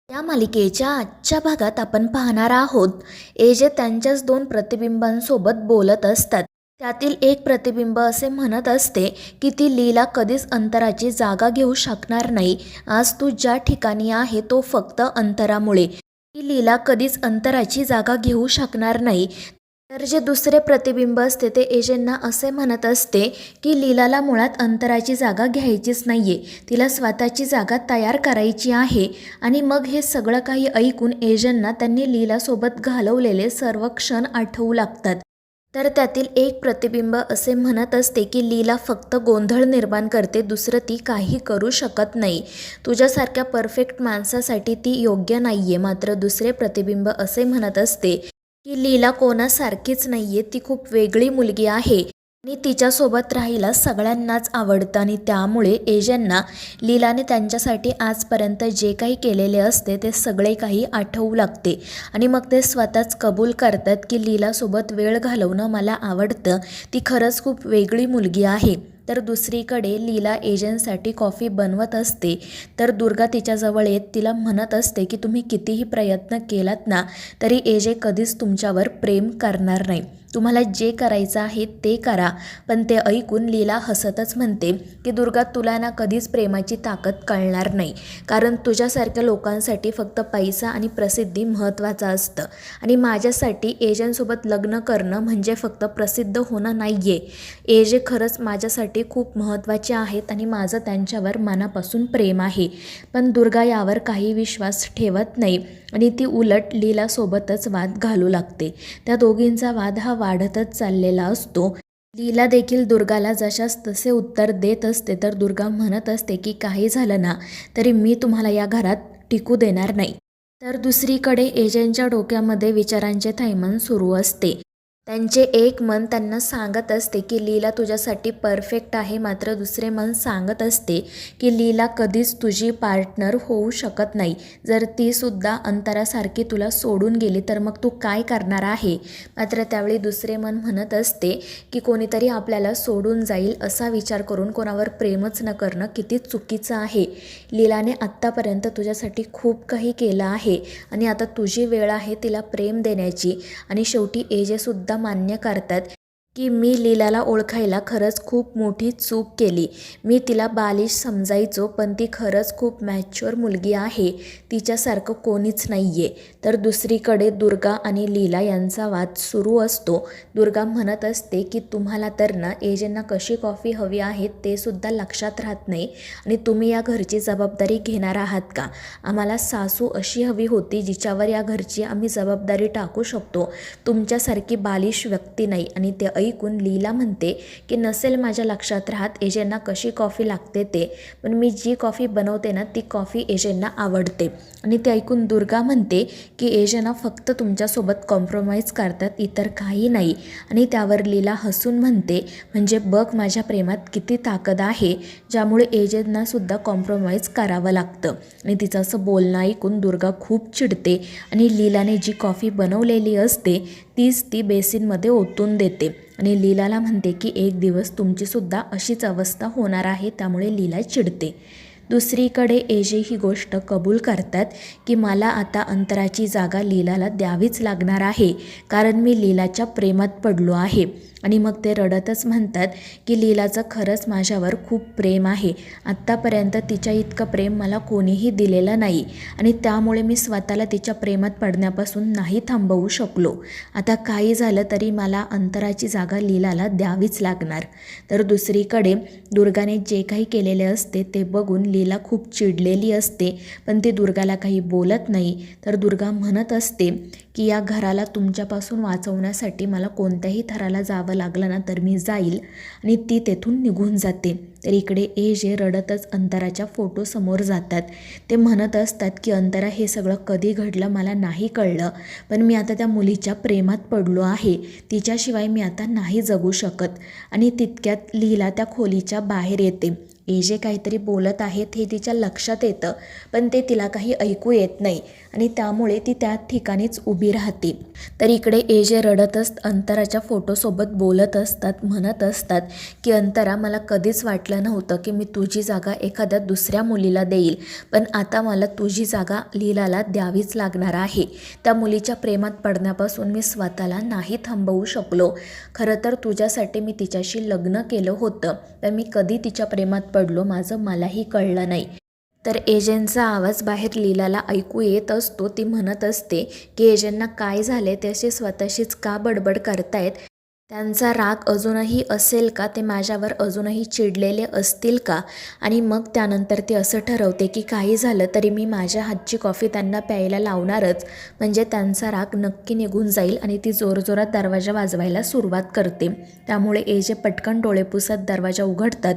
या मालिकेच्या आजच्या भागात आपण पाहणार आहोत एजे त्यांच्याच दोन प्रतिबिंबांसोबत बोलत असतात. त्यातील एक प्रतिबिंब असे म्हणत असते की ती लीला कधीच अंतराची जागा घेऊ शकणार नाही. आज तू ज्या ठिकाणी आहे तो फक्त अंतरामुळे. ती लीला कधीच अंतराची जागा घेऊ शकणार नाही. तर जे दुसरे प्रतिबिंब असते ते एजेंना असे म्हणत असते की लीलाला मुळात अंतराची जागा घ्यायचीच नाहीये, तिला स्वतःची जागा तयार करायची आहे. आणि मग हे सगळं काही ऐकून एजेंना त्यांनी लीलासोबत घालवलेले सर्व क्षण आठवू लागतात. तर त्यातील एक प्रतिबिंब असे म्हणत असते की लीला फक्त गोंधळ निर्माण करते, दुसरं ती काही करू शकत नाही. तुझ्यासारख्या परफेक्ट माणसासाठी ती योग्य नाहीये. मात्र दुसरे प्रतिबिंब असे म्हणत असते की लीला कोणासारखीच नाहीये, ती खूप वेगळी मुलगी आहे आणि तिच्यासोबत राहायला सगळ्यांनाच आवडतं. आणि त्यामुळे एजेंना लीलाने त्यांच्यासाठी आजपर्यंत जे काही केलेले असते ते सगळे काही आठवू लागते. आणि मग ते स्वतःच कबूल करतात की लीलासोबत वेळ घालवणं मला आवडतं, ती खरंच खूप वेगळी मुलगी आहे. तर दुसरीकडे लीला एजेंटसाठी कॉफी बनवत असते. तर दुर्गा तिच्याजवळ येत तिला म्हणत असते की तुम्ही कितीही प्रयत्न केलात ना तरी एजे कधीच तुमच्यावर प्रेम करणार नाही. तुम्हाला जे करायचं आहे ते करा. पण ते ऐकून लीला हसतच म्हणते की दुर्गा, तुला ना कधीच प्रेमाची ताकद कळणार नाही. कारण तुझ्यासारख्या लोकांसाठी फक्त पैसा आणि प्रसिद्धी महत्त्वाचं असतं. आणि माझ्यासाठी एजेंटसोबत लग्न करणं म्हणजे फक्त प्रसिद्ध होणं नाही आहे. एजे खरंच माझ्यासाठी खूप महत्त्वाचे आहेत आणि माझं त्यांच्यावर मनापासून प्रेम आहे. पण दुर्गा यावर काही विश्वास ठेवत नाही आणि ती उलट लीलासोबतच वाद घालू लागते. त्या दोघींचा वाद हा वाढतच चाललेला असतो. लीला देखील दुर्गाला जशास तसे उत्तर देत असते. तर दुर्गा म्हणत असते की काही झालं ना तरी मी तुम्हाला या घरात टिकू देणार नाही. तर दुसरीकडे एजेंटच्या डोक्यामध्ये विचारांचे थैमान सुरू असते. त्यांचे एक मन त्यांना सांगत असते की लीला तुझ्यासाठी परफेक्ट आहे, मात्र दुसरे मन सांगत असते की लीला कधीच तुझी पार्टनर होऊ शकत नाही. जर ती सुद्धा अंतरासारखी तुला सोडून गेली तर मग तू काय करणार आहे. मात्र त्यावेळी दुसरे मन म्हणत असते की कोणीतरी आपल्याला सोडून जाईल असा विचार करून कोणावर प्रेमच न करणं किती चुकीचं आहे. लीलाने आत्तापर्यंत तुझ्यासाठी खूप काही केलं आहे आणि आता तुझी वेळ आहे तिला प्रेम देण्याची. आणि शेवटी एजेसुद्धा मान्य करतात की मी लीलाला ओळखायला खरंच खूप मोठी चूक केली. मी तिला बालिश समजायचो, पण ती खरंच खूप मॅच्युअर मुलगी आहे, तिच्यासारखं कोणीच नाही आहे. तर दुसरीकडे दुर्गा आणि लीला यांचा वाद सुरू असतो. दुर्गा म्हणत असते की तुम्हाला तर ना एजेंना कशी कॉफी हवी आहे ते सुद्धा लक्षात राहत नाही आणि तुम्ही या घरची जबाबदारी घेणार आहात का. आम्हाला सासू अशी हवी होती जिच्यावर या घरची आम्ही जबाबदारी टाकू शकतो, तुमच्यासारखी बालिश व्यक्ती नाही. आणि ते ऐकून लीला म्हणते की नसेल माझ्या लक्षात राहत एजेंना कशी कॉफी लागते ते, पण मी जी कॉफी बनवते ना ती कॉफी एजेंना आवडते. आणि ते ऐकून दुर्गा म्हणते की एजेंना फक्त तुमच्यासोबत कॉम्प्रोमाइज करतात, इतर काही नाही. आणि त्यावर लीला हसून म्हणते म्हणजे बघ माझ्या प्रेमात किती ताकद आहे, ज्यामुळे एजेंना सुद्धा कॉम्प्रोमाइज करावं लागतं. आणि तिचं असं बोलणं ऐकून दुर्गा खूप चिडते आणि लीलाने जी कॉफी बनवलेली असते तीच ती बेसिनमध्ये ओतून देते. आणि लीलाला म्हणते की एक दिवस तुमचीसुद्धा अशीच अवस्था होणार आहे, त्यामुळे लीला चिडते. दुसरीकडे एजे ही गोष्ट कबूल करतात की मला आता अंतराची जागा लीलाला द्यावीच लागणार आहे, कारण मी लीलाच्या प्रेमात पडलो आहे. आणि मग ते रडतच म्हणतात की लीलाचं खरंच माझ्यावर खूप प्रेम आहे. आत्तापर्यंत तिच्या इतकं प्रेम मला कोणीही दिलेलं नाही आणि त्यामुळे मी स्वतःला तिच्या प्रेमात पडण्यापासून नाही थांबवू शकलो. आता काही झालं तरी मला अंतराची जागा लीलाला द्यावीच लागणार. तर दुसरीकडे दुर्गाने जे काही केलेले असते ते बघून लीला खूप चिडलेली असते, पण ती दुर्गाला काही बोलत नाही. तर दुर्गा म्हणत असते की या घराला तुमच्यापासून वाचवण्यासाठी मला कोणत्याही थराला जावं लागलं ना तर मी जाईल. आणि ती तेथून निघून जाते. तर इकडे एजे रडतच अंतराच्या फोटोसमोर जातात. ते म्हणत असतात की अंतरा, हे सगळं कधी घडलं मला नाही कळलं, पण मी आता त्या मुलीच्या प्रेमात पडलो आहे, तिच्याशिवाय मी आता नाही जगू शकत. आणि तितक्यात लीला त्या खोलीच्या बाहेर येते. एजे काहीतरी बोलत आहेत हे तिच्या लक्षात येतं, पण ते तिला काही ऐकू येत नाही आणि त्यामुळे ती त्या ठिकाणीच उभी राहते. तर इकडे एजे रडतच अंतराच्या फोटोसोबत बोलत असतात, म्हणत असतात की अंतरा, मला कधीच वाटलं नव्हतं की मी तुझी जागा एखाद्या दुसऱ्या मुलीला देईल, पण आता मला तुझी जागा लीलाला द्यावीच लागणार आहे. त्या मुलीच्या प्रेमात पडण्यापासून मी स्वतःला नाही थांबवू शकलो. खरं तर तुझ्यासाठी मी तिच्याशी लग्न केलं होतं, तर मी कधी तिच्या प्रेमात पडलो माझं मलाही कळलं नाही. तर एजेंटचा आवाज बाहेर लीलाला ऐकू येत असतो. ती म्हणत असते की एजेंटना काय झाले, ते असे स्वतःशीच का बडबड करतायत? त्यांचा राग अजूनही असेल का? ते माझ्यावर अजूनही चिडलेले असतील का? आणि मग त्यानंतर ती असं ठरवते की काही झालं तरी मी माझ्या हातची कॉफी त्यांना प्यायला लावणारच, म्हणजे त्यांचा राग नक्की निघून जाईल. आणि ती जोरजोरात दरवाजा वाजवायला सुरुवात करते. त्यामुळे एजे पटकन डोळे पुसत दरवाजा उघडतात.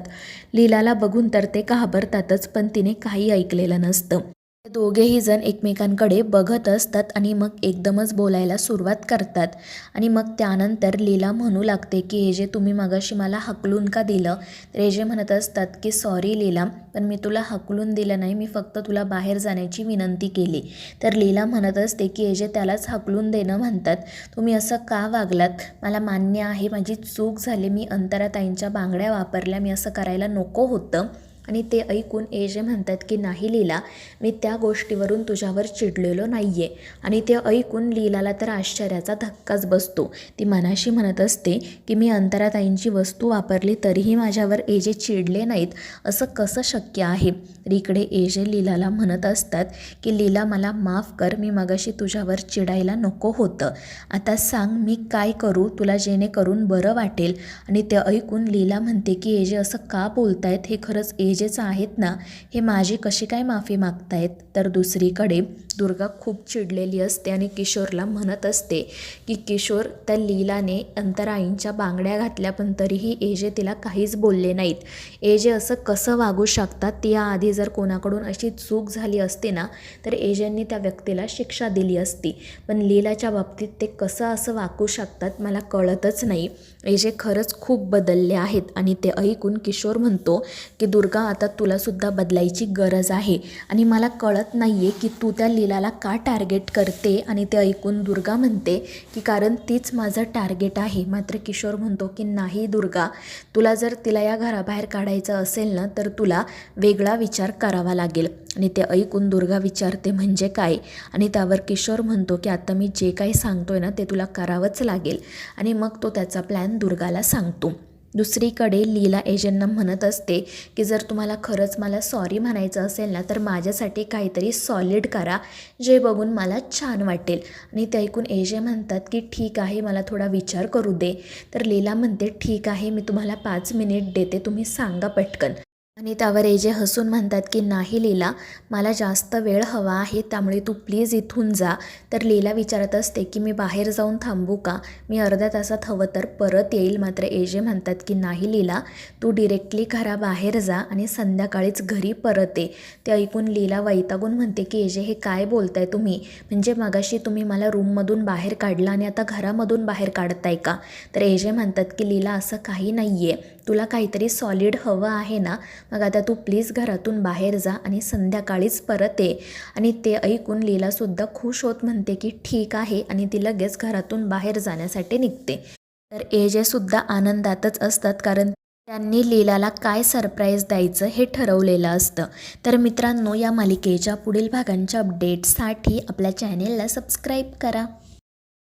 लीलाला बघून तर ते घाबरतातच, पण तिने काही ऐकलेलं नसतं. दोघेही जण एकमेकांकडे बघत असतात आणि मग एकदमच बोलायला सुरुवात करतात. आणि मग त्यानंतर लीला म्हणू लागते की एजे, तुम्ही मगाशी मला हकलून का दिलं? तर एजे म्हणत असतात की सॉरी लीला, पण मी तुला हकलून दिलं नाही, मी फक्त तुला बाहेर जाण्याची विनंती केली. तर लीला म्हणत असते की एजे, त्यालाच हकलून देणं म्हणतात, तुम्ही असं का वागलात? मला मान्य आहे माझी चूक झाली, मी अंतराताईंच्या बांगड्या वापरल्या, मी असं करायला नको होतं. आणि ते ऐकून एजे म्हणतात की नाही लीला, मी त्या गोष्टीवरून तुझ्यावर चिडलेलो नाही आहे. आणि ते ऐकून लीलाला तर आश्चर्याचा धक्काच बसतो. ती मनाशी म्हणत असते की मी अंतराताईंची वस्तू वापरली तरीही माझ्यावर एजे चिडले नाहीत, असं कसं शक्य आहे? तर इकडे एजे लीलाला म्हणत असतात की लीला, मला माफ कर, मी मगाशी तुझ्यावर चिडायला नको होतं. आता सांग मी काय करू तुला जेणेकरून बरं वाटेल? आणि ते ऐकून लीला म्हणते की एजे असं का बोलतायत? हे खरंच एजेच आहेत ना, हे माझी कशी काय माफी मागतायत? तर दुसरीकडे दुर्गा खूप चिडलेली असते आणि किशोरला म्हणत असते की किशोर, त्या लीलाने अंतराईंच्या बांगड्या घातल्या पण तरीही एजे तिला काहीच बोलले नाहीत. एजे असं कसं वागू शकतात? ती याआधी जर कोणाकडून अशी चूक झाली असते ना, तर एजेंनी त्या व्यक्तीला शिक्षा दिली असती, पण लीलाच्या बाबतीत ते कसं असं वागू शकतात मला कळतच नाही. एजे खरंच खूप बदलले आहेत. आणि ते ऐकून किशोर म्हणतो की दुर्गा, आता तुलासुद्धा बदलायची गरज आहे आणि मला कळत नाही आहे की तू त्या लीलाला का टार्गेट करते? आणि ते ऐकून दुर्गा म्हणते की कारण तीच माझं टार्गेट आहे. मात्र किशोर म्हणतो की नाही दुर्गा, तुला जर तिला या घराबाहेर काढायचं असेल ना, तर तुला वेगळा विचार करावा लागेल. आणि ते ऐकून दुर्गा विचारते म्हणजे काय? आणि त्यावर किशोर म्हणतो की आता मी जे काही सांगतोय ना, ते तुला करावंच लागेल. आणि मग तो त्याचा प्लॅन दुर्गाला सांगतो. दुसरीकडे लीला एजेंना म्हणत असते की जर तुम्हाला खरंच मला सॉरी म्हणायचं असेल ना, तर माझ्यासाठी काहीतरी सॉलिड करा, जे बघून मला छान वाटेल. आणि ते ऐकून एजे म्हणतात की ठीक आहे, मला थोडा विचार करू दे. तर लीला म्हणते ठीक आहे, मी तुम्हाला 5 मिनिट देते, तुम्ही सांगा पटकन. आणि त्यावर एजे हसून म्हणतात की नाही लीला, मला जास्त वेळ हवा आहे, त्यामुळे तू प्लीज इथून जा. तर लीला विचारत असते की मी बाहेर जाऊन थांबू का? मी अर्ध्या तासात हवं तर परत येईल. मात्र एजे म्हणतात की नाही लीला, तू डिरेक्टली घराबाहेर जा आणि संध्याकाळीच घरी परत ये. ते ऐकून लीला वैतागून म्हणते की एजे, हे काय बोलताय तुम्ही? म्हणजे मगाशी तुम्ही मला रूममधून बाहेर काढलं आणि आता घरामधून बाहेर काढताय का? तर एजे म्हणतात की लीला, असं काही नाही आहे, तुला काहीतरी सॉलिड हवं आहे ना, मग आता तू प्लीज घरातून बाहेर जा आणि संध्याकाळीच परत ये. आणि ते ऐकून लीलासुद्धा खुश होत म्हणते की ठीक आहे, आणि ती लगेच घरातून बाहेर जाण्यासाठी निघते. तर एजेसुद्धा आनंदातच असतात, कारण त्यांनी लीलाला काय सरप्राईज द्यायचं हे ठरवलेलं असतं. तर मित्रांनो, या मालिकेच्या पुढील भागांच्या अपडेट्ससाठी आपल्या चॅनेलला सबस्क्राईब करा.